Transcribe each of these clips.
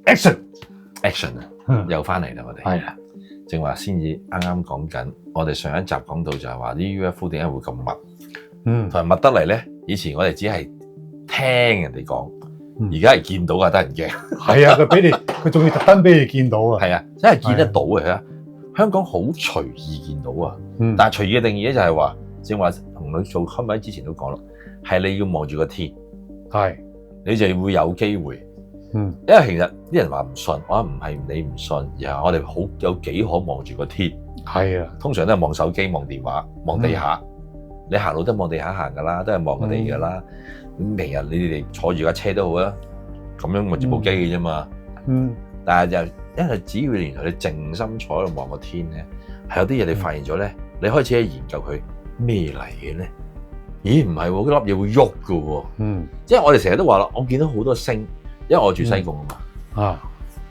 action 啊，又翻嚟啦，我哋係啊，正話先至啱啱講緊，我哋上一集講到就係話啲 UFO 點解會咁密，同埋密得嚟咧。以前我哋只係聽人哋講，而家係見到啊，得人驚。係啊，佢仲要特登俾你見到啊。係啊，真係見得到嘅。香港好隨意見到啊，但係隨意嘅定義咧就係話，正話同佢做 comment 之前都講啦，係你要望住個天，係你就會有機會。因為其實啲人話唔信，我唔係你唔信，而係我哋好有幾可望住個天。係啊，通常都係望手機、望電話、望地下。你行路都望地下行噶啦，都係望個地噶啦。咁平日你哋坐住架車都好啦，咁樣望住部機嘅啫嘛。但係就因為只要原來你靜心坐喺度望個天咧，係有啲嘢你發現咗咧，你開始去研究佢咩嚟嘅咧？咦，唔係喎，嗰粒嘢會喐噶喎。即係我哋成日都話啦，我見到好多星。因為我住西貢啊嘛，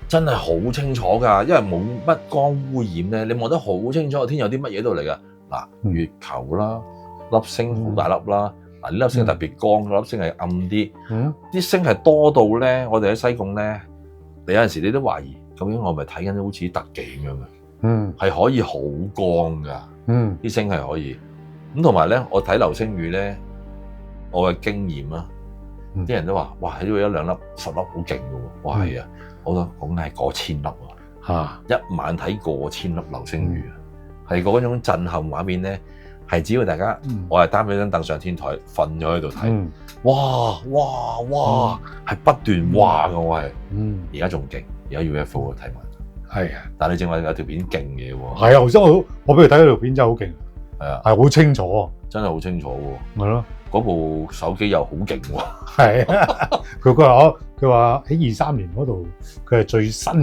真係好清楚㗎，因為冇乜光污染咧，你望得好清楚個天有啲乜嘢度嚟㗎。嗱，月球啦，粒星好大粒啦，嗱呢粒星特別光，粒星係暗啲，啲星係多到咧，我哋喺西貢咧，你有陣時你都懷疑，究竟我咪睇緊好似特技咁樣嘅，係可以好光㗎，啲星係可以。咁同埋咧，我睇流星雨咧，我嘅經驗啊。啲人都話：哇，喺度一兩粒、10粒好勁㗎喎！哇，係啊，我覺得講緊係過千粒啊！一晚睇過千粒流星雨啊，係嗰種震撼畫面咧，係只要大家我係擔咗張凳上天台瞓咗喺度睇，哇，係不斷哇㗎我係，而家仲勁，而家 UFO 睇埋，係啊！但係你正話有條片勁嘢喎，係啊！頭先我俾佢睇嗰條片真係好勁，係啊，係好清楚啊，真係好清楚喎，係咯。嗰部手機又好勁喎，係啊！佢話喺23年嗰度，佢係最新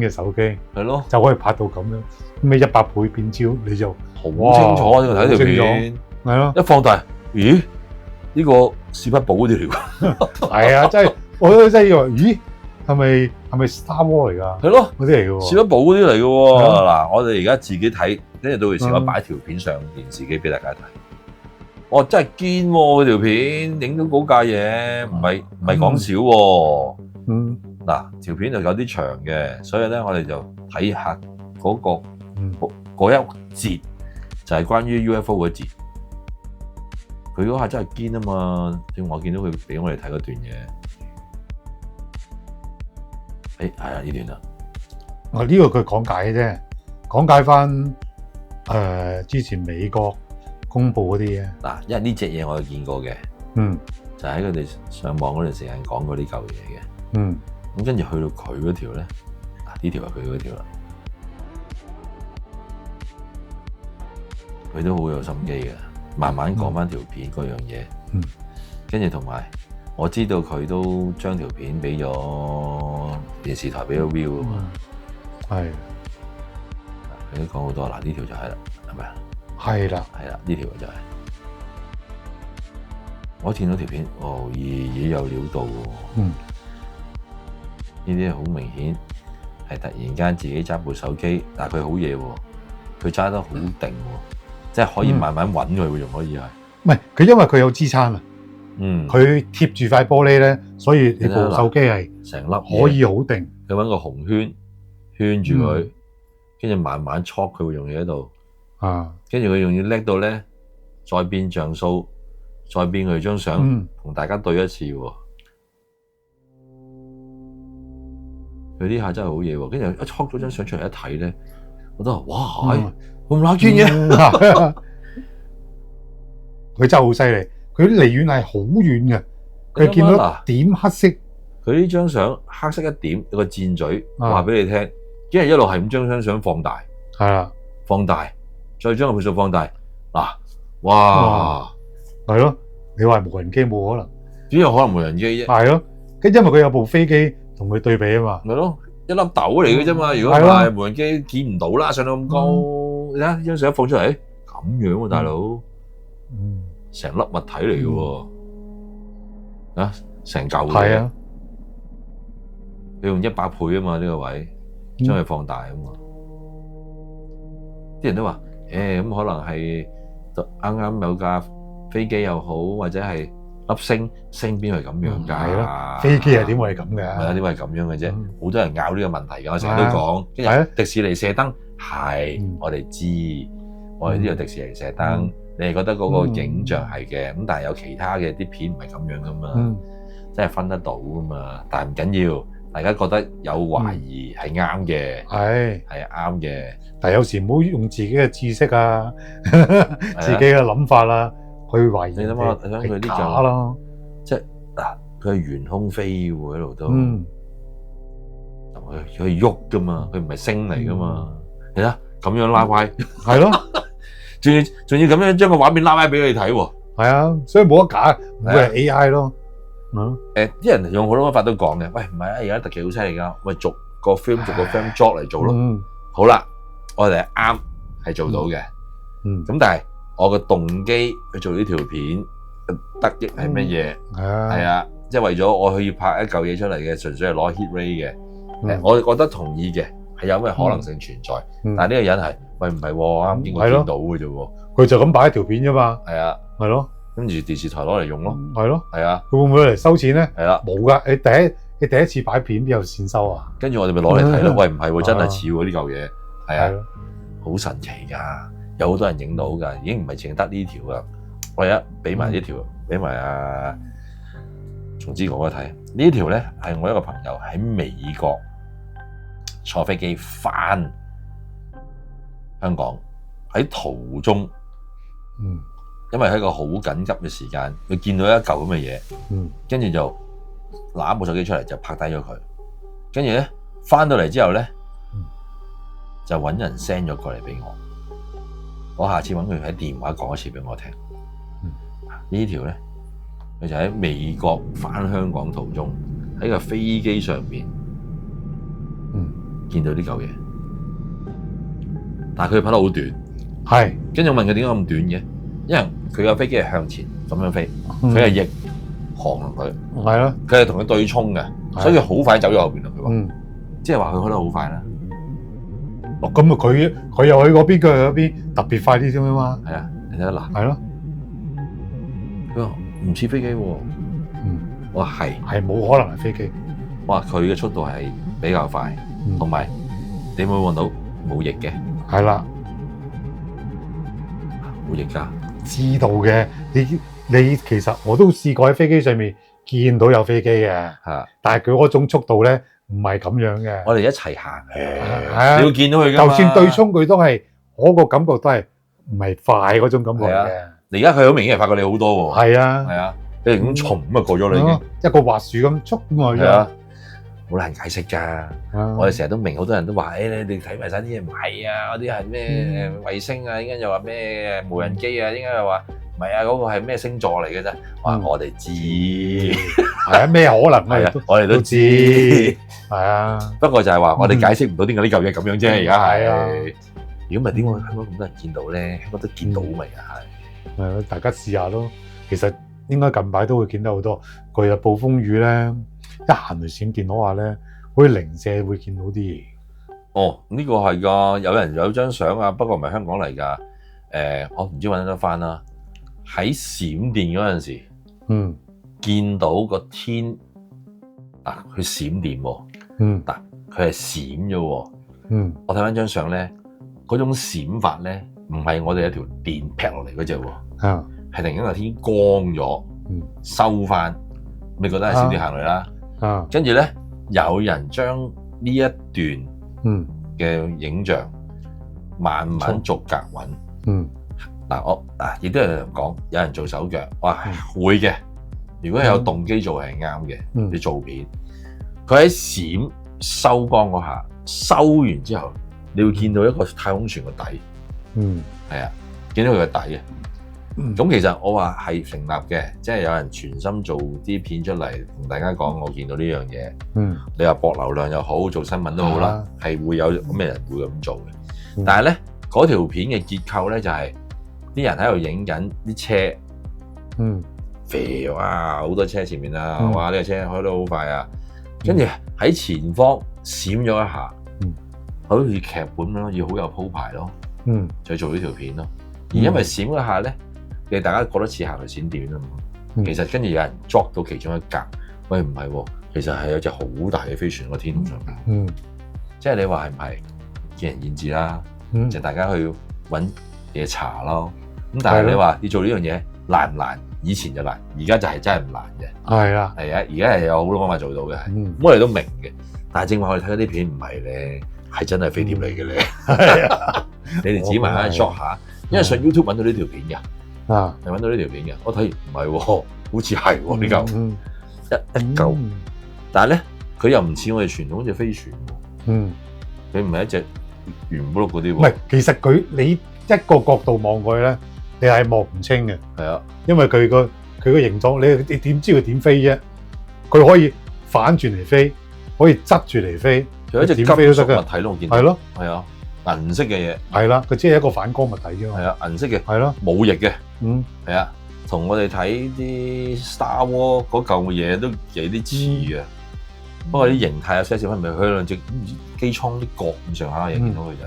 嘅手機，係咯，就可以拍到咁樣，咩100倍變焦，你就好清楚啊！呢個睇條片，係咯，一放大，咦？呢個史匹堡嗰啲嚟㗎，係啊！真係，我都真係以為，咦？係咪 Star Wars 嚟㗎？係咯，嗰啲嚟㗎喎，史匹堡嗰啲嚟㗎喎。嗱，我哋而家自己睇，跟住到時我擺條片上電視機俾大家睇。哦，真係堅喎！條片影到嗰架嘢，唔係講笑喎。嗱，條片就有啲長嘅，所以咧我哋就睇下嗰一節，就係關於 UFO 嗰節。佢嗰下真係堅啊嘛！正我見到佢俾我哋睇嗰段嘢。係啊，呢段啦。呢個佢講解嘅啫，講解翻之前美國公布嗰啲嘢嗱，因為呢隻嘢我有見過嘅，就喺佢哋上網嗰段時間講嗰啲舊嘢嘅，咁跟住去到佢嗰條咧，嗱呢條係佢嗰條啦，佢都好有心機嘅，慢慢講翻條片嗰樣嘢，跟住同埋我知道佢都將條片俾咗電視台俾咗 view 啊嘛，係，佢都講好多，嗱呢條就係啦，係咪啊？係啦，呢條就係我見到條片，嘢有料到喎。呢啲好明顯係突然間自己揸部手機，但係佢好嘢喎，佢揸得好定喎，即係可以慢慢揾佢，仲可以係。唔係佢因為佢有支撐啊，佢貼住塊玻璃咧，所以你部手機係成粒可以好定。佢揾個紅圈圈住佢，跟住慢慢戳佢會用嘢喺度。跟住佢仲要叻到咧，再變像素，再變佢張相，同大家對一次喎。佢呢下真係好嘢喎！跟住一戳咗張相出嚟一睇咧，我都話：哇，咁乸堅嘅！佢真係好犀利，佢離遠係好遠嘅，佢見到點黑色。佢呢張相黑色一點，有個箭嘴話俾你聽，跟住一路係咁將張相放大，係啦，放大。再將個倍數放大，嗱，哇，係咯，你話無人機冇可能，點有可能無人機啫？係咯，跟因為佢有部飛機同佢對比啊嘛，咪咯，一粒豆嚟嘅啫嘛，如果唔係無人機見唔到啦，上到咁高，你睇呢張相一放出嚟，咁樣喎，大佬，成粒物體嚟嘅喎，啊，成嚿嘅，係啊，你用100倍啊嘛呢個位，將佢放大啊嘛，啲人都話。咁可能係啱啱有架飛機又好，或者係粒粒星邊係咁樣㗎？係咯，飛機係點會係咁嘅？係啊，點會係咁樣嘅啫？好多人拗呢個問題㗎，我成日都講。跟係啊住迪士尼射燈係我哋知，我哋呢個迪士尼射燈，你係覺得嗰個影像係嘅，咁但係有其他嘅啲片唔係咁樣㗎嘛，真係分得到㗎嘛。但係唔緊要，大家覺得有懷疑係啱嘅，係啱嘅。但係有時唔好用自己嘅知識啊，自己嘅諗法啊，去懷疑。你諗下，佢呢假咯，即係嗱，佢係懸空飛喎喺度都，佢係喐㗎嘛，佢唔係星嚟㗎嘛。你睇咁樣拉歪，係咯，仲要咁樣將個畫面拉歪俾你睇喎。係啊，所以冇得假，唔會係 AI 咯。啲人用好多方法都講嘅，喂唔係啊，而家特技好犀利㗎，喂逐個 film 作嚟做咯。好啦，我哋係啱係做到嘅。咁但係我個動機去做呢條片得益係乜嘢？係啊，即係為咗我去拍一嚿嘢出嚟嘅，純粹係攞 hit rate 嘅。我覺得同意嘅，係有咩可能性存在。但係呢個人係，喂唔係喎，啱見過見到嘅啫喎。佢就咁擺一條片啫嘛。係啊，係咯。跟住電視台攞嚟用咯。係咯。係啊。佢會唔會嚟收錢咧？係啦。冇㗎，你第一次擺片邊有錢收啊？跟住我哋咪攞嚟睇咯。喂唔係喎，真係似喎呢嚿嘢。係啊。好神奇㗎，有好多人影到㗎，已經唔係淨係得呢條㗎。我而家俾埋呢條，俾埋阿松之哥哥睇。呢條咧係我一個朋友喺美國坐飛機返香港，喺途中，因為喺一個好緊急嘅時間，佢見到一嚿咁嘅嘢，跟住就拿部手機出嚟就拍低咗佢，跟住咧返到嚟之後咧，就揾人 send 咗過嚟俾我。我下次揾佢喺電話講一次俾我聽。呢條咧，佢就喺美國返香港途中，喺個飛機上邊，見到呢嚿嘢。但係佢拍得好短，係。跟住我問佢點解咁短嘅？因為佢個飛機係向前咁樣飛，佢係逆航落去，係咯。佢係同佢對衝嘅，所以好快走咗後邊啦。佢話，即係話佢開得好快啦。哦，咁啊，佢又去嗰邊，佢去嗰邊，特別快啲啫嘛。係啊，你睇下嗱，係咯。佢話唔似飛機喎。我話係冇可能係飛機。我話佢嘅速度係比較快，同埋你會望到冇翼嘅。係啦，冇翼㗎。知道嘅，你其實我都試過喺飛機上面見到有飛機嘅，但係佢嗰種速度咧唔係咁樣嘅。我哋一齊行嘅，你會見到佢㗎嘛？就算對衝佢都係，我個感覺都係唔係快嗰種感覺嘅。而家佢好明顯係快過你好多喎。係啊，係啊，你咁重咁啊過咗啦已經，一個滑鼠咁速咁去咗。好難解釋㗎，我哋成日都明，好多人都話，你哋睇埋晒啲嘢唔係啊，嗰啲係咩衛星啊，應該又話咩無人機啊，應該又話唔係啊，嗰個係咩星座嚟嘅啫。我哋知，係啊，咩可能啊？我哋都知，係啊。不過就係話我哋解釋唔到點解呢嚿嘢咁樣啫。而家係，如果唔係點解香港咁多人見到咧？香港都見到未啊？係，大家試下咯。其實應該近排都會見到好多巨日暴風雨咧。一行雷閃電話咧，好似零舍會見到啲嘢。哦，呢個係㗎，有人有張相啊，不過唔係香港嚟㗎。我唔知揾得翻啦。喺閃電嗰陣時，見到個天嗱，佢閃電喎，嗱，佢係閃咗喎，我睇翻張相咧，嗰種閃法咧，唔係我哋一條電劈落嚟嗰隻喎，係突然間個天光咗，收翻，你覺得係閃電行雷啦？跟住咧，有人將呢一段嘅影像慢慢逐格揾。我亦都有人講，有人做手腳，哇會嘅。如果有動機做係啱嘅，你做片，佢喺閃收光嗰下，收完之後，你會見到一個太空船個底。係啊，見到佢個底嘅。咁其實我話係成立嘅，即係有人全心做啲片出嚟，同大家講我見到呢樣嘢。你話博流量又好，做新聞都好啦，係會有咁嘅人會咁做嘅。但係咧，嗰條片嘅結構咧就係啲人喺度影緊啲車，肥哇好多車前面啊，哇呢個車開得好快啊，跟住喺前方閃咗一下，好似劇本咁咯，要好有鋪排咯，就做呢條片咯。而因為閃嗰下咧，大家覺得似行雷閃電啊嘛，其實跟住有人捉到其中一格，喂唔係喎，其實係有隻好大嘅飛船喺天空上面。即係你話係唔係見仁見智啦，就大家去揾嘢查咯。咁但係你話要做呢樣嘢難唔難？以前就難，而家就係真係唔難嘅。係啊，係啊，而家係有好多方法做到嘅。咁我哋都明嘅，但係正話我哋睇嗰啲片唔係咧，係真係飛碟嚟嘅咧。係啊，你哋自己慢慢 short 下，因為上 YouTube 揾到呢條片嘅。你揾到呢條片嘅，我睇唔係喎，好似係喎呢嚿一嚿，但係咧佢又唔似我哋傳統嗰隻飛船喎。佢唔係一隻圓碌碌嗰啲喎。唔係，其實你一個角度望過去咧，你係望唔清嘅。係啊，因為佢個形狀，你點知佢點飛啫？佢可以反轉嚟飛，可以側住嚟飛，佢一隻金屬物體咯，我見到。係咯，係啊。銀色嘅嘢係啦，佢只係一個反光物體啫嘛。係啊，銀色嘅係咯，冇翼嘅。係啊，同我哋睇啲 Star Wars 嗰嚿嘢都有啲似嘅。不過啲形態有些少分別，佢兩隻機艙啲角咁上下嘢見到佢就。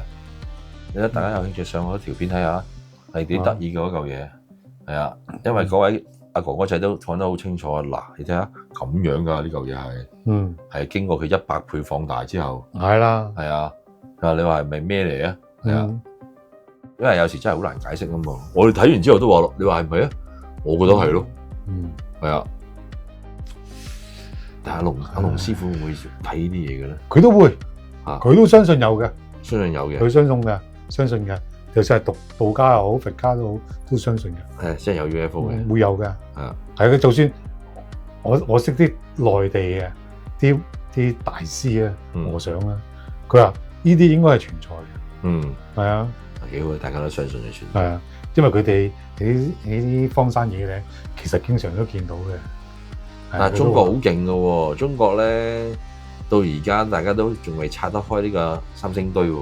你睇大家有興趣上嗰條片睇下，係幾得意嘅嗰嚿嘢。係啊，因為嗰位阿哥哥仔都講得好清楚啊。嗱，你睇下咁樣㗎呢嚿嘢係，係經過佢100倍放大之後。係啦，係啊。你話係咪咩嚟啊？係啊，因為有時真係好難解釋啊嘛。我哋睇完之後都話咯，你話係咪啊？我覺得係咯。係啊。但係阿龍師傅會唔會睇呢啲嘢嘅咧？佢都會，佢都相信有嘅，相信有嘅，佢相信嘅，相信嘅。就算係道家又好，佛家都好，都相信嘅。係，即係有 UFO 嘅，會有嘅。係嘅，就算我識啲內地嘅啲大師啊、和尚啊，佢話。呢啲應該係存在嘅，係啊，幾好，大家都相信係存在。係啊，因為佢哋喺啲荒山野嶺，其實經常都見到嘅。但係中國好勁嘅喎，中國咧到而家大家都仲未拆得開呢個三星堆喎。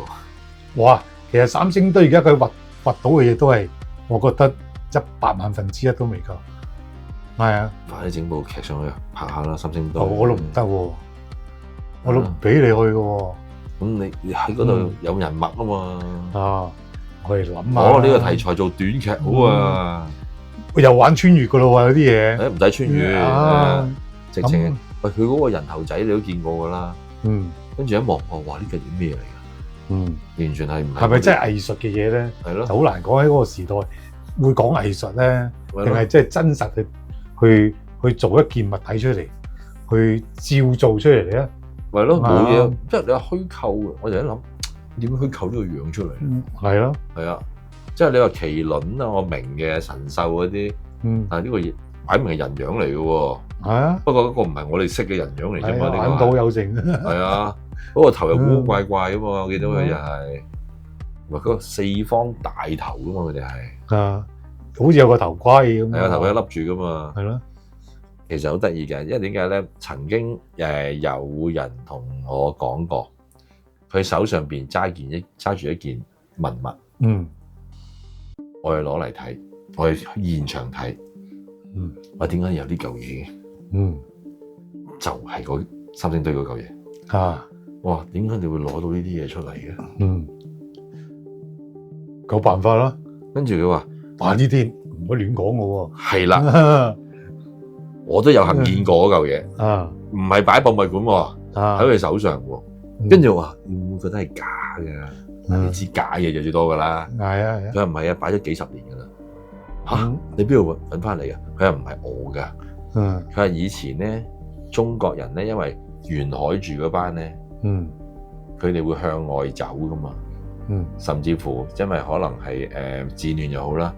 哇，其實三星堆而家佢掘到嘅嘢都係，我覺得100萬分之一都未夠。係啊，快啲整部劇上去拍下啦，三星堆。我都唔得喎，我都唔俾你去嘅喎。咁你喺嗰度有人脈啊嘛？我哋諗下。哦，呢個題材做短劇好啊！又玩穿越噶咯喎，有啲嘢。唔使穿越，直情喂佢嗰個人頭仔你都見過噶啦。跟住一望，哇！呢個係咩嚟㗎？完全係唔係咪真係藝術嘅嘢咧？係咯，好難講喺嗰個時代會講藝術咧，定係即係真實去做一件物體出嚟，去照做出嚟咧？係咯，冇嘢，即係你話虛構嘅，我就一諗點樣虛構呢個樣出嚟？係咯，係啊，即係你話麒麟啊，我明嘅神獸嗰啲，但係呢個嘢擺明係人樣嚟嘅喎。係啊，不過嗰個唔係我哋識嘅人樣嚟啫嘛，呢個眼倒有剩。係啊，嗰個頭又古古怪怪嘅嘛，我記得佢就係，唔係嗰個四方大頭嘅嘛，佢哋係。啊，好似有個頭盔咁。係啊，頭盔笠住嘅嘛。係咯。其實好得意嘅，因為點解咧？曾經有人同我講過，佢手上邊揸住一件文物，我哋攞嚟睇，我哋現場睇，我點解有呢嚿嘢嘅？就係嗰三星堆嗰嚿嘢啊！哇，點解你會攞到呢啲嘢出嚟嘅？有辦法啦。跟住佢話：哇，呢啲唔可以亂講嘅喎。係啦。我都有幸見過嗰嚿嘢，唔係擺喺博物館喎，喺佢手上喎。跟住我話：會唔會覺得係假嘅？你知假嘢就最多㗎啦。係啊，佢話唔係啊，擺咗幾十年㗎啦。嚇，你邊度揾翻嚟㗎？佢話唔係我㗎。佢話以前咧，中國人咧，因為沿海住嗰班咧，佢哋會向外走㗎嘛。甚至乎因為可能係戰亂又好啦。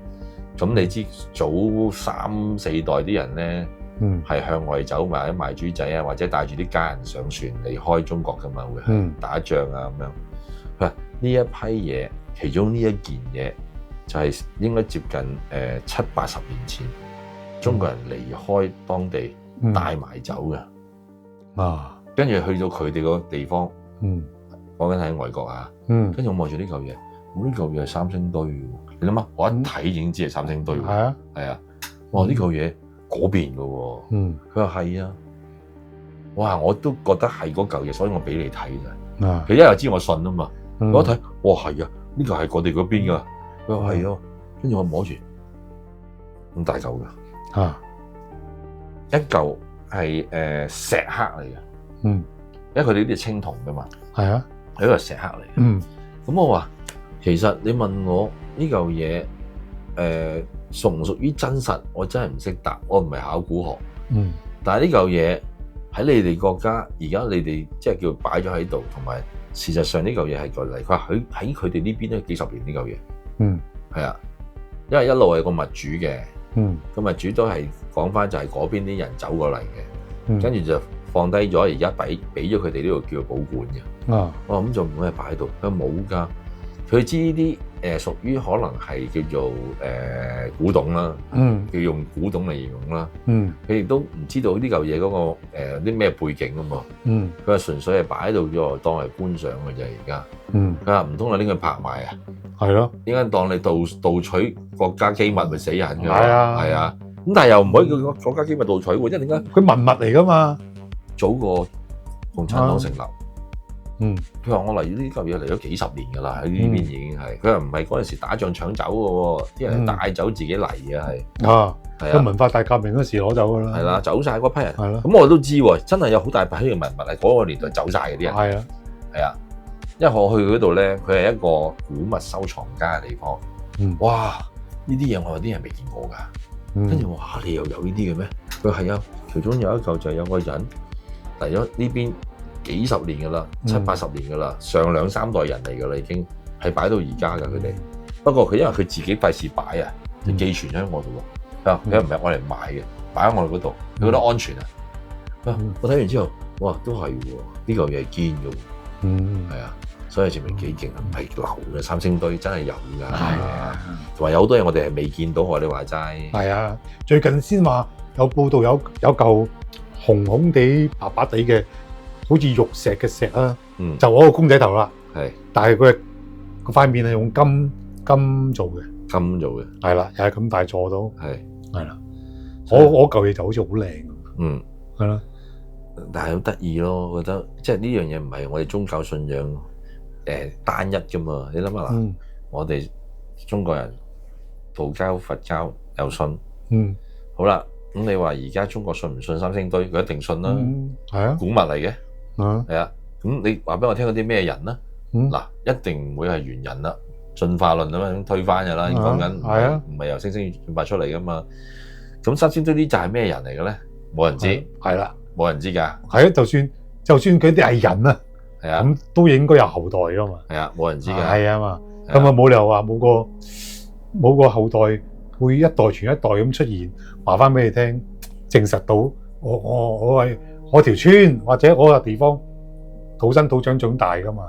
咁你知早3、4代啲人咧，係向外走埋啲賣豬仔啊，或者帶住啲家人上船離開中國噶嘛，會係打仗啊咁樣。佢話呢一批嘢，其中呢一件嘢就係應該接近70、80年前，中國人離開當地帶埋走嘅。跟住去到佢哋個地方，講緊喺外國啊。跟住我望住呢嚿嘢，呢嚿嘢係三星堆喎。你諗下，我一睇已經知係三星堆喎。係啊，哇！呢嚿嘢嗰邊嘅喎。佢話係啊。哇！我都覺得係嗰嚿嘢，所以我俾你睇咋。佢一又知我信啊嘛。我一睇，哇係啊，呢個係我哋嗰邊㗎。佢話係啊，跟住我摸住咁大嚿㗎。一嚿係石刻嚟嘅，因為佢哋呢啲係青銅㗎嘛，係啊，係一個石刻嚟嘅。咁我話其實你問我呢嚿嘢屬唔屬於真實，我真係唔識答，我唔係考古學。但係呢嚿嘢喺你哋國家，而家你哋即係叫擺咗喺度，同埋事實上呢嚿嘢係個嚟，佢話喺佢哋呢邊都幾十年呢嚿嘢。係啊，因為一路係個物主嘅，個物主都係講翻就係嗰邊啲人走過嚟嘅，跟住就放低咗，而家俾咗佢哋呢度叫保管嘅。我諗就唔會係擺喺度，佢冇㗎。佢知呢啲屬於可能係叫做古董啦，叫用古董嚟形容啦。佢亦都唔知道呢嚿嘢嗰個啲咩背景啊嘛。佢話純粹係擺喺度咗，當係觀賞嘅啫。而家佢話唔通你拎佢拍賣啊？係咯，點解當你盜取國家機密咪死人㗎？係啊，咁但係又唔可以叫國家機密盜取喎，因為點解？佢文物嚟㗎嘛，早過共產黨成立。佢話我嚟呢嚿嘢嚟咗幾十年㗎啦，喺呢邊已經係。佢話唔係嗰陣時打仗搶走嘅喎，啲人帶走自己嚟嘅係。係啊，文化大革命嗰時攞走㗎啦。係啦，走晒嗰批人。係咯。咁我都知喎，真係有好大批嘅文物係嗰個年代走晒嘅啲人。係啊，係啊，因為我去嗰度咧，佢係一個古物收藏家嘅地方。哇！呢啲嘢我有啲人未見過㗎。跟住我話你又有呢啲嘅咩？佢係啊，其中有一嚿就係有個人嚟咗呢邊幾十年㗎啦，7、80年㗎啦，上2、3代人嚟㗎啦，已經係擺到而家㗎佢哋。不過佢因為佢自己費事擺啊，就寄存喺我度喎。佢唔係我嚟賣嘅，擺喺我哋嗰度，佢覺得安全啊。我睇完之後，哇，都係喎，呢嚿嘢係堅㗎喎。係啊，所以前面幾勁啊，唔係流嘅三星堆真係有㗎。係啊，同埋有好多嘢我哋係未見到喎，你話齋。係啊，最近先話有報道有嚿紅紅地白白地嘅。好似玉石嘅石啦，就我個公仔頭啦，但係佢個塊面係用金做嘅，金做嘅，係啦，又係咁大座到，係啦，我嚿嘢就好似好靚，係啦，但係好得意咯，我覺得即係呢樣嘢唔係我哋宗教信仰單一㗎嘛，你諗下嗱，我哋中國人道教、佛教有信，好啦，咁你話而家中國信唔信三星堆？佢一定信啦，係啊，古物嚟嘅。係啊，咁你話俾我聽嗰啲咩人咧？嗱，一定唔會係猿人啦，進化論啊嘛，咁推翻嘅啦，講緊唔係由猩猩進化出嚟噶嘛。咁三星堆啲就係咩人嚟嘅咧？冇人知，係啦，冇人知㗎。係啊，就算佢啲係人啊，係啊，咁都應該有後代㗎嘛。係啊，冇人知㗎。係啊嘛，咁啊冇理由話冇個後代會一代傳一代咁出現，話翻俾你聽，證實到我係。我條村或者我個地方土生土長長大噶嘛，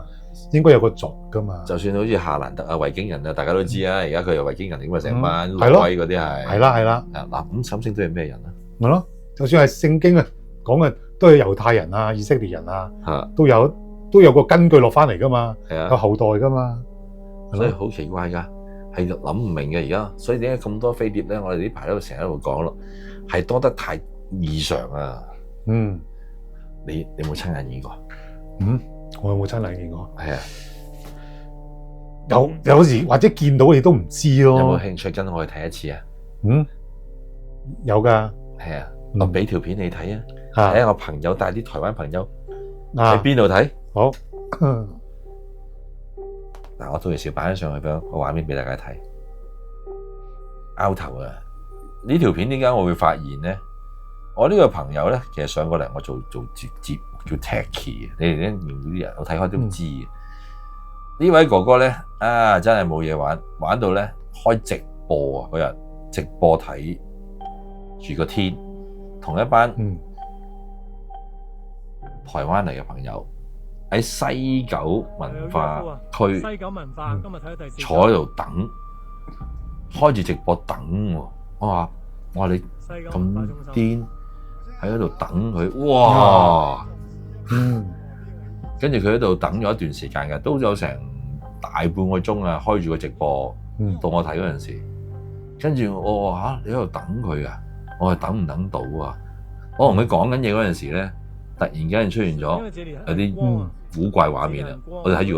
應該有個族噶嘛。就算好似夏蘭特啊、維京人啊，大家都知啊。而家佢又維京人點啊，成班挪威嗰啲係。係啦。嗱，咁三星堆係咩人啊？咪咯，就算係聖經啊講嘅，都係猶太人啊、以色列人啊，都有個根據落翻嚟噶嘛，有後代噶嘛。所以好奇怪㗎，係諗唔明嘅而家。所以點解咁多飛碟咧？我哋呢排都成日喺度講咯，係多得太異常啊。你有冇親眼見過？我有冇親眼見過？係啊，有時或者見到你都唔知咯。有冇興趣跟我去睇一次啊？有㗎。係啊，我俾條片你睇啊。睇下我朋友帶啲台灣朋友喺邊度睇。好。嗱，我到時擺上去俾個畫面俾大家睇。拗頭啊！呢條片點解我會發現咧？我呢個朋友咧，其實上過嚟我做節目叫 Techie 嘅，你哋咧認啲人，我睇開都知嘅。呢位哥哥咧真係冇嘢玩，玩到咧開直播啊！嗰日直播睇住個天，同一班台灣嚟嘅朋友喺西九文化區坐喺度等，開住直播等喎。我話你咁癲！喺嗰度等佢，哇！跟住佢喺度等咗一段時間嘅，都有成大半個鐘啊，開住個直播，到我睇嗰陣時，跟住我話你喺度等佢啊？我話等唔等到啊？我同佢講緊嘢嗰陣時咧，突然間出現咗有啲古怪畫面啊！我哋睇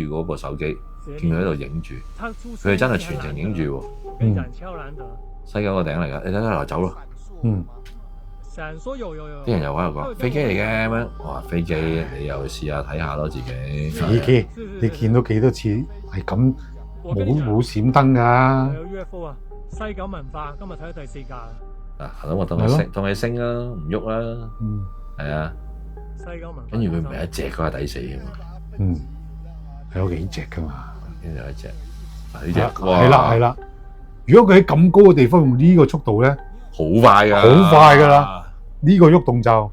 住嗰部手機，見佢喺度影住，佢係真係全程影住喎。西九個頂嚟㗎，你睇下嗱走咯。啲人又喺度講飛機嚟嘅咁樣，我話飛機你又試下睇下咯自己。飛機你見到幾多次係咁冇閃燈㗎？有 UFO 啊！西九文化今日睇咗第4架。咁我當佢升啦，唔喐啦。係啊。西九文化。跟住佢唔係一隻嗰係抵死㗎嘛。有幾隻㗎嘛？跟住有一隻，呢隻係啦。如果佢喺咁高嘅地方用呢個速度咧，好快㗎，好快㗎啦！呢個喐動就好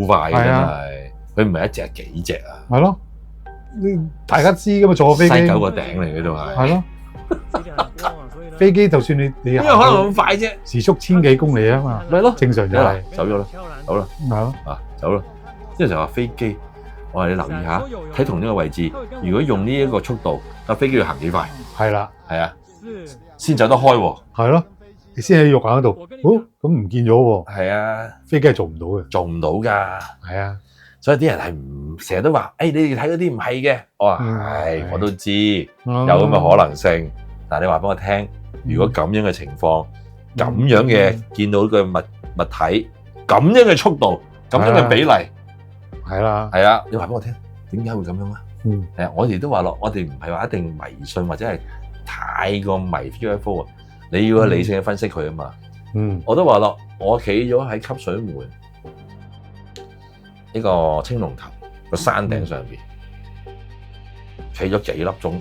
快嘅真係，佢唔係一隻幾隻啊？係咯，大家知㗎嘛？坐飛機西九個頂嚟嘅都係。係咯。飛機就算你邊有可能咁快啫？時速1000幾公里啊嘛，咪咯，正常就係走咗啦，走啦，係咯，走啦。即係就話飛機，我話你留意下，睇同一個位置，如果用呢一個速度，架飛機要行幾快？係啦，係啊，先走得開喎。係咯，你先喺肉眼嗰度，咁唔見咗喎。係啊，飛機係做唔到嘅，做唔到㗎。係啊，所以啲人係唔成日都話，你哋睇嗰啲唔係嘅。我話係，我都知有咁嘅可能性，但係你話俾我聽，如果咁樣嘅情況，咁樣嘅見到個物體，咁樣嘅速度，咁樣嘅比例，係啦，係啊，你話俾我聽，點解會咁樣啊？係啊，我哋都話咯，我哋唔係話一定迷信或者係太過迷 UFO 啊，你要理性去分析佢啊嘛。我都話咯，我企咗喺汲水門呢個青龍頭個山頂上邊，企咗幾粒鐘，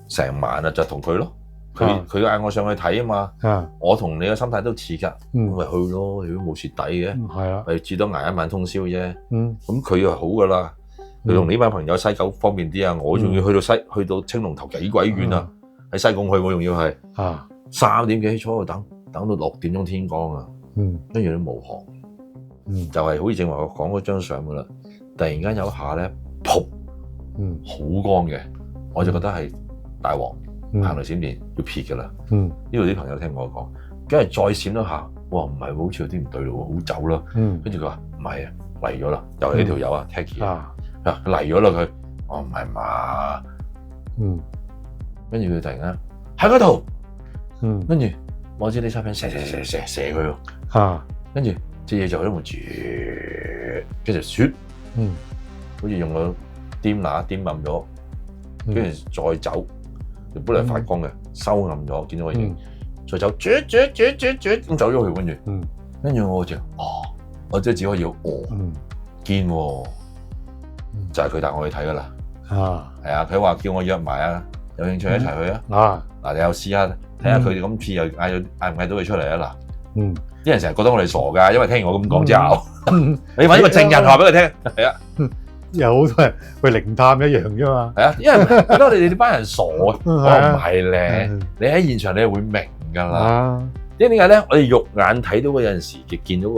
成晚啊，就同佢咯。佢嗌我上去睇啊嘛，我同你嘅心態都似㗎，咪去咯，如果冇蝕底嘅，係啊，咪至多捱一晚通宵啫。咁佢又好㗎啦，佢同呢班朋友西九方便啲啊，我仲要去到青龍頭幾鬼遠啊，喺西貢去我仲要係3點幾坐喺度等到6點鐘天光啊，跟住都冇航，就係好似正話我講嗰張相㗎啦，突然間有一下咧，噗，好光嘅，我就覺得係大鑊。行雷閃電要撇㗎啦，呢度啲朋友聽我講，跟住再閃咗下，哇唔係喎，好似有啲唔對路喎，好走啦，跟住佢話唔係啊，嚟咗啦，又係呢條友啊 Tacky 啊，嚟咗啦佢，我唔係嘛，跟住佢突然間喺嗰度，跟住攞支呢叉片射佢喎，跟住隻嘢就喺度住，跟住雪，好似用個掂拿掂冧咗，跟住再走。本嚟發光嘅，收暗咗，見到我已經再走，咁走咗去，跟住我就我即係只可以堅喎，就係佢帶我去睇噶啦，係啊，佢話叫我約埋啊，有興趣一齊去啊，嗱你又試下睇下佢哋今次又嗌唔嗌到佢出嚟啊嗱，啲人成日覺得我哋傻㗎，因為聽完我咁講之後，你揾一個證人話俾佢聽，係啊。有好多人去靈探一樣啫嘛，係啊，因為覺得你哋呢班人傻，我唔係咧，你喺現場你係會明㗎啦。因為點解咧？我哋肉眼睇到嗰陣時嘅見到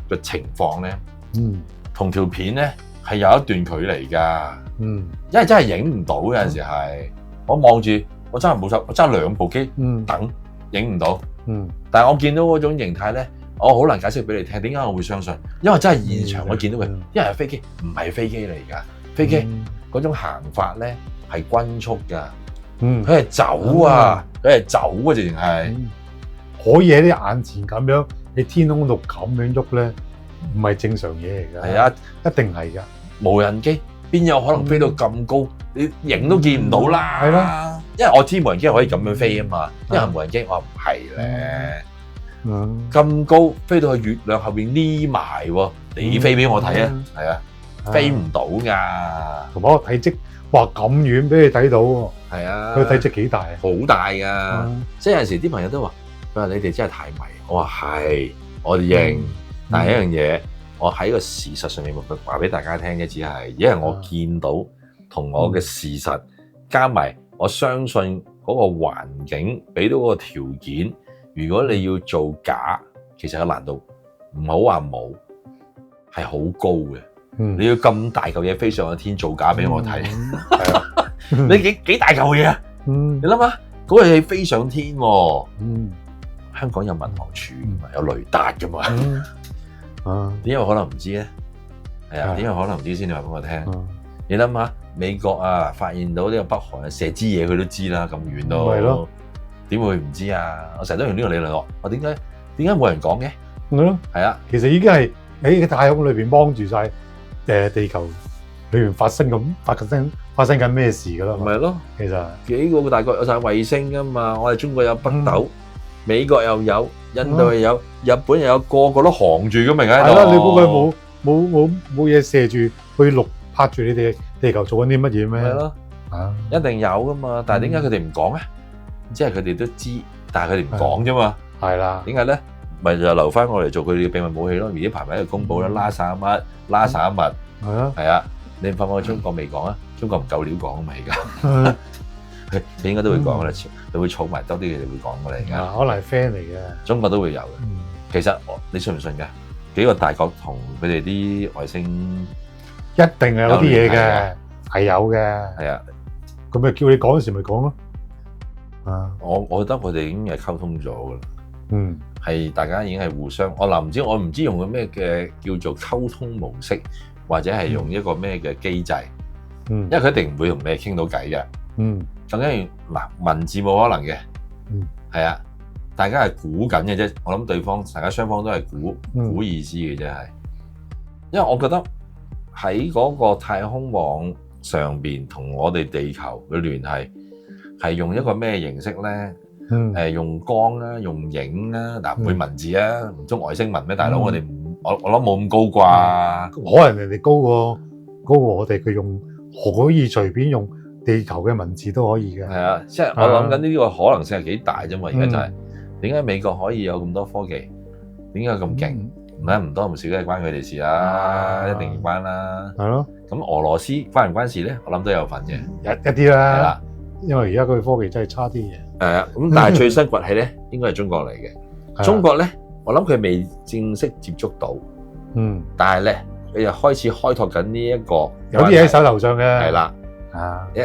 個情況咧，同條片咧係有一段距離㗎。因為真係影唔到有陣時係，我望住我真係冇手，我真係2部機等影唔到。但係我見到嗰種形態咧。我好難解釋俾你聽，點解我會相信？因為真係現場我見到佢，因為係飛機，唔係飛機嚟㗎。飛機嗰種行法咧係均速㗎，佢係走啊，佢係走啊，直情係可以喺啲眼前咁樣喺天空度咁樣喐咧，唔係正常嘢嚟㗎。係啊，一定係㗎。無人機邊有可能飛到咁高？你影都見唔到啦。係啦，因為我知無人機可以咁樣飛啊嘛，因為無人機我唔係咧。咁高飛到去月亮後邊匿埋喎，你飛俾我睇啊，係啊，飛唔到噶。同埋個體積，哇咁遠俾你睇到喎，係啊，佢體積幾大啊？好大噶，即係有陣時啲朋友都話，佢話你哋真係太迷，我話係，我哋認，但係一樣嘢，我喺個事實上面話俾大家聽嘅，只係因為我見到同我嘅事實加埋，我相信嗰個環境俾到嗰個條件。如果你要做假，其實個難度唔好話冇，係好高嘅。你要咁大嚿嘢飛上個天做假俾我睇，係啊！你幾大嚿嘢啊？你諗下，嗰個嘢飛上天喎。香港有民航處㗎嘛，有雷達㗎嘛。點解可能唔知咧？係啊，點解可能唔知先？你話俾我聽。你諗下，美國啊發現到呢個北韓射支嘢，佢都知啦，咁遠都。點會唔知啊？我成日都用呢個理論喎。我點解冇人講嘅？咯，係啊，其實已經係喺太空裏邊幫住晒地球裏邊發生緊咩事㗎啦。咪咯，其實幾個大國有晒衛星㗎嘛，我哋中國有北斗，美國又有，印度又有，日本又有，個個都航住咁，明喺度。係啦，你估佢冇嘢射住去拍住你哋地球做緊啲乜嘢咩？係咯，一定有㗎嘛，但係點解佢哋唔講啊？即係佢哋都知，但係佢哋唔講啫嘛。係啦，點解咧？咪就留翻我嚟做佢哋嘅秘密武器咯。而家排喺度公佈啦，拉薩乜，拉薩乜，係啊。你發覺中國未講啊？中國唔夠料講啊嘛，而家佢應該都會講噶啦，佢會儲埋多啲，佢哋會講噶啦。而家可能係 friend 嚟嘅，中國都會有嘅。其實你信唔信㗎？幾個大國同佢哋啲外星一定係有啲嘢嘅，係有嘅。係啊，咁咪叫你講嗰時咪講咯。我覺得佢哋已經係溝通咗㗎啦。係大家已經係互相，我唔知用個咩嘅叫做溝通模式，或者係用一個咩嘅機制。因為佢一定唔會同你傾到偈嘅。更加嗱，文字冇可能嘅。係啊，大家係估緊嘅啫。我諗對方大家雙方都係估意思嘅啫，係。因為我覺得喺嗰個太空網上邊同我哋地球嘅聯繫係用一個咩形式咧？用光啊，用影啊，嗱唔會文字啊，唔通外星文咩？大佬，我諗冇咁高啩。可能人哋高過我哋，佢可以隨便用地球嘅文字都可以嘅。係啊，即係我諗緊呢個可能性係幾大啫嘛。而家就係點解美國可以有咁多科技？點解咁勁？唔多唔少都係關佢哋事啦，一定關啦。係咯。咁俄羅斯關唔關事咧？我諗都有份嘅，一啲啦。係啦，因為而家佢科技真係差啲嘢。係啊，咁但係最新崛起咧，應該係中國嚟嘅。中國咧，我諗佢未正式接觸到。但係咧，佢又開始開拓緊呢一個有啲嘢喺手頭上嘅。係啦。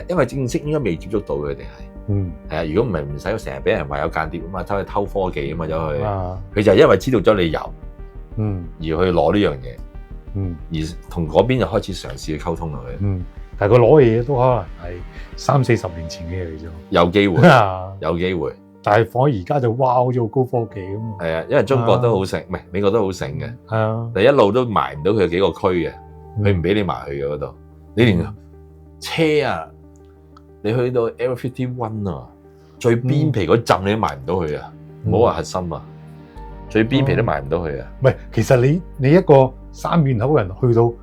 因為正式應該未接觸到佢哋係。係啊，如果唔係唔使成日俾人話有間諜啊嘛，偷科技啊嘛，走去。佢就係因為知道咗你有。而去攞呢樣嘢，而同嗰邊就開始嘗試去溝通落去。但係佢攞嘅嘢都可能係30-40年前嘅嘢嚟啫。有機會，有機會。但係放喺而家就哇，好似好高科技咁。係啊，因為中國都好醒，唔係美國都好醒嘅。係啊，但一路都埋唔到佢幾個區嘅，佢唔俾你埋去嘅嗰度。你連車啊，你去到 Area 51啊，最邊皮嗰陣你都埋唔到去啊，唔好話核心啊。最邊皮都埋唔到去啊！唔係，其實你一個三面口人去到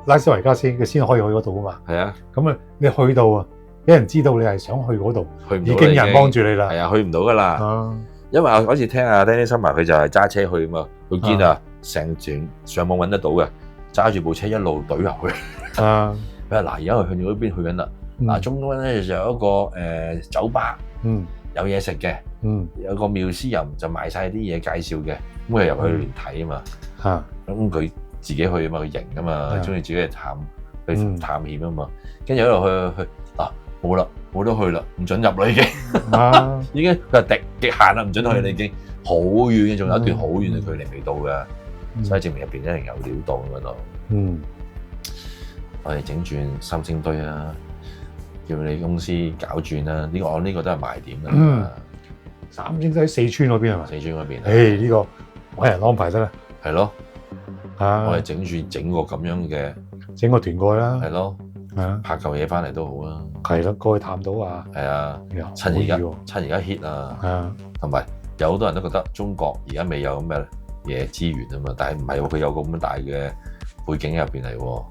拉斯維加斯，佢先可以去嗰度啊嘛。係啊，咁啊，你去到啊，俾人知道你係想去嗰度，已經有人幫住你啦。係啊，去唔到噶啦。因為我嗰次聽阿 Danny Summer 佢就係揸車去啊嘛，佢見啊成段上網揾得到嘅，揸住部車一路懟入去。佢話嗱，而家佢向住嗰邊去緊啦。嗱，中間咧就有一個酒吧。有嘢食嘅，有個妙思人就賣晒啲嘢介紹嘅，咁佢入去連睇啊嘛，咁佢自己去啊嘛，佢型啊嘛，中意自己去探險啊嘛，跟住一路去冇啦，冇得去啦，唔准入啦已經，已經佢話極限啦，唔准去啦已經，好遠嘅，仲有一段好遠嘅距離未到嘅，所以證明入邊一定有料到嗰度。我哋整轉三星堆啊！叫你公司搞轉啦，呢個我呢個都係賣點啦。三星堆喺四川嗰邊係嘛？四川嗰邊。誒呢個揾人安排得啦。係咯。我哋整個咁樣嘅，整個團過去啦。係咯。拍嚿嘢翻嚟都好啊。係咯，過去探到啊。係啊。趁而家 hit 啊。同埋有好多人都覺得中國而家未有咁嘅嘢資源啊嘛，但係唔係喎，佢有個咁大嘅背景入邊嚟喎。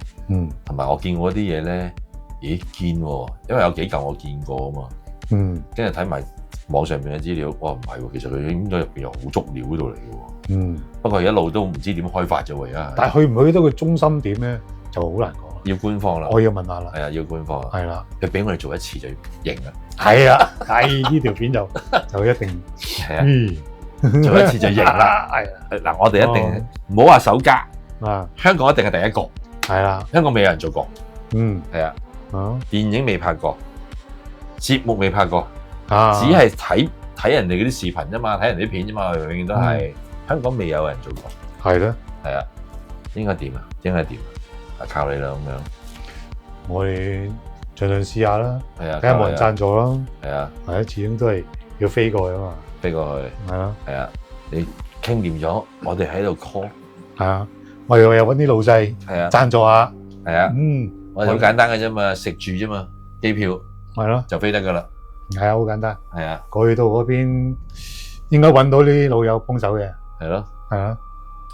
同埋我見過啲嘢咧。咦見喎，因為有幾嚿我見過啊嘛，跟住睇埋網上面嘅資料，哇唔係喎，其實佢應該入邊有好足料嗰度嚟嘅喎，不過一路都唔知點開發啫喎而家。但係去唔去到個中心點咧，就好難講。要官方啦，我要問下啦。係啊，要官方。係啦，佢俾我哋做一次就型啊。係啊，係呢條片就一定係啊，做一次就型啦。係嗱，我哋一定唔好話首家啊，香港一定係第一個。係啦，香港未有人做過。係啊。電影未拍過，節目未拍過，只係睇人哋嗰啲視頻啫嘛，睇人哋啲片啫嘛，永遠都係香港未有人做過。係咧，係啊，應該掂啊，應該掂啊，靠你啦咁樣。我哋盡量試下啦，係啊，睇下冇人贊助啦，係啊，係啊，始終都係要飛過去啊嘛，飛過去，係啊，係啊，你傾掂咗，我哋喺度 call。係啊，我哋又揾啲老細贊助下。係啊，我哋好簡單嘅啫嘛，食住啫嘛，機票係咯就飛得㗎啦。係啊，好簡單。係啊，去到嗰邊應該揾到啲老友幫手嘅。係咯，係啊，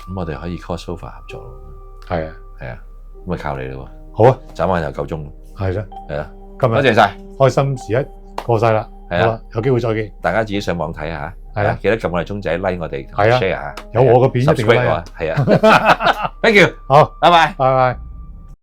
咁我哋可以 crossover 合作咯。係啊，係啊，咁咪靠你咯喎。好啊，眨眼又夠鐘。係啦，係啊，今日多謝晒，開心時一過晒啦。係啊，有機會再見。大家自己上網睇下。係啊，記得撳我哋鐘仔 like 我哋 share 下。有我個片一定要 like 係啊。Thank you， 好，拜拜。拜拜。